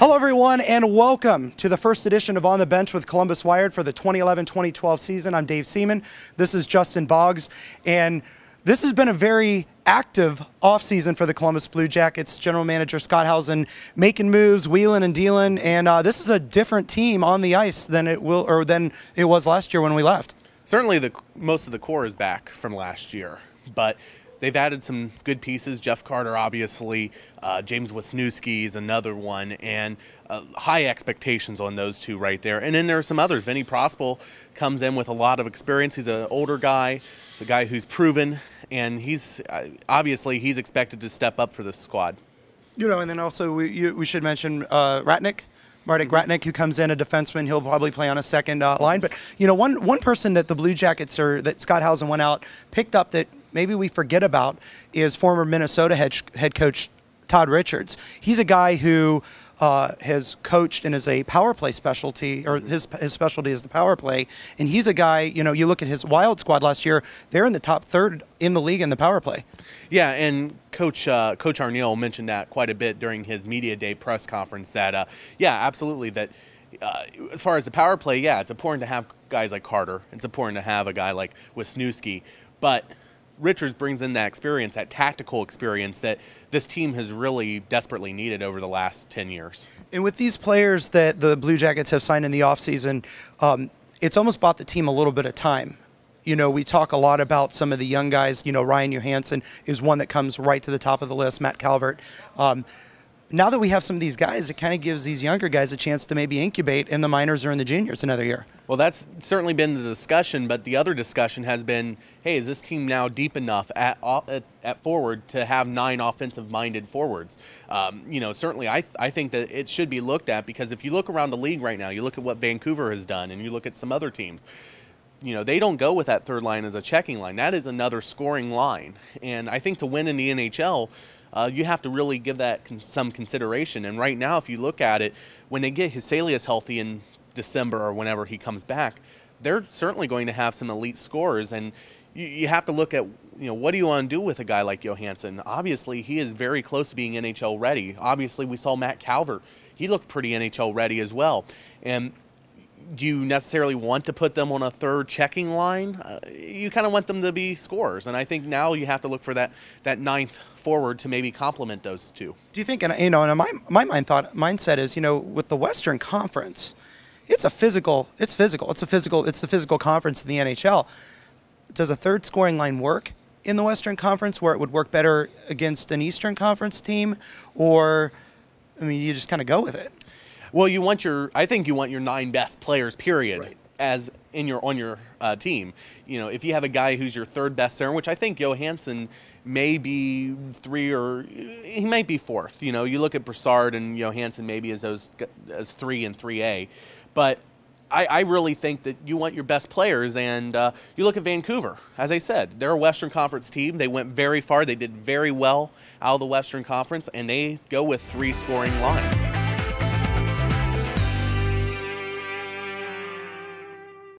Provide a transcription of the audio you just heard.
Hello, everyone, and welcome to the first edition of On the Bench with Columbus Wired for the 2011-2012 season. I'm Dave Seaman. This is Justin Boggs, and this has been a very active offseason for the Columbus Blue Jackets. General Manager Scott Housen making moves, wheeling and dealing, and this is a different team on the ice than it was last year when we left. Certainly, most of the core is back from last year, but they've added some good pieces. Jeff Carter, obviously. James Wisniewski is another one. And high expectations on those two right there. And then there are some others. Vinny Prospel comes in with a lot of experience. He's an older guy, a guy who's proven. And he's obviously he's expected to step up for this squad. You know, and then also we should mention Ratnick. Marek Ratnick, who comes in, a defenseman. He'll probably play on a second line. But, you know, one person that the Blue Jackets, that Scott Housen went out, picked up that maybe we forget about is former Minnesota head coach Todd Richards. He's a guy who has coached and is a power play specialty, or his specialty is the power play. And he's a guy, you know, you look at his Wild squad last year, they're in the top third in the league in the power play. Yeah, and Coach Arneal mentioned that quite a bit during his media day press conference that, yeah, absolutely, that as far as the power play, yeah, it's important to have guys like Carter. It's important to have a guy like Wisniewski. But Richards brings in that experience, that tactical experience that this team has really desperately needed over the last 10 years. And with these players that the Blue Jackets have signed in the offseason, it's almost bought the team a little bit of time. You know, we talk a lot about some of the young guys. You know, Ryan Johansson is one that comes right to the top of the list, Matt Calvert. Now that we have some of these guys, it kind of gives these younger guys a chance to maybe incubate in the minors or in the juniors another year. Well, that's certainly been the discussion, but the other discussion has been, hey, is this team now deep enough at forward to have 9 offensive-minded forwards? You know, certainly I think that it should be looked at, because if you look around the league right now, you look at what Vancouver has done and you look at some other teams, you know, they don't go with that third line as a checking line. That is another scoring line. And I think to win in the NHL, you have to really give that some consideration. And right now, if you look at it, when they get Hyselius healthy in December or whenever he comes back, they're certainly going to have some elite scorers. And you have to look at, you know, what do you want to do with a guy like Johansson? Obviously, he is very close to being NHL ready. Obviously, we saw Matt Calvert. He looked pretty NHL ready as well. And do you necessarily want to put them on a third checking line? You kind of want them to be scorers, and I think now you have to look for that ninth forward to maybe complement those two. Do you think, and you know, and my mindset is, you know, with the Western Conference, it's the physical conference in the NHL. Does a third scoring line work in the Western Conference where it would work better against an Eastern Conference team, or I mean, you just kind of go with it? Well, I think you want your 9 best players, period, right, as on your team. You know, if you have a guy who's your third best center, which I think Johansson may be 3 or he might be 4th. You know, you look at Brassard and Johansson maybe as 3 and 3A, but I really think that you want your best players, and you look at Vancouver. As I said, they're a Western Conference team. They went very far. They did very well out of the Western Conference, and they go with 3 scoring lines.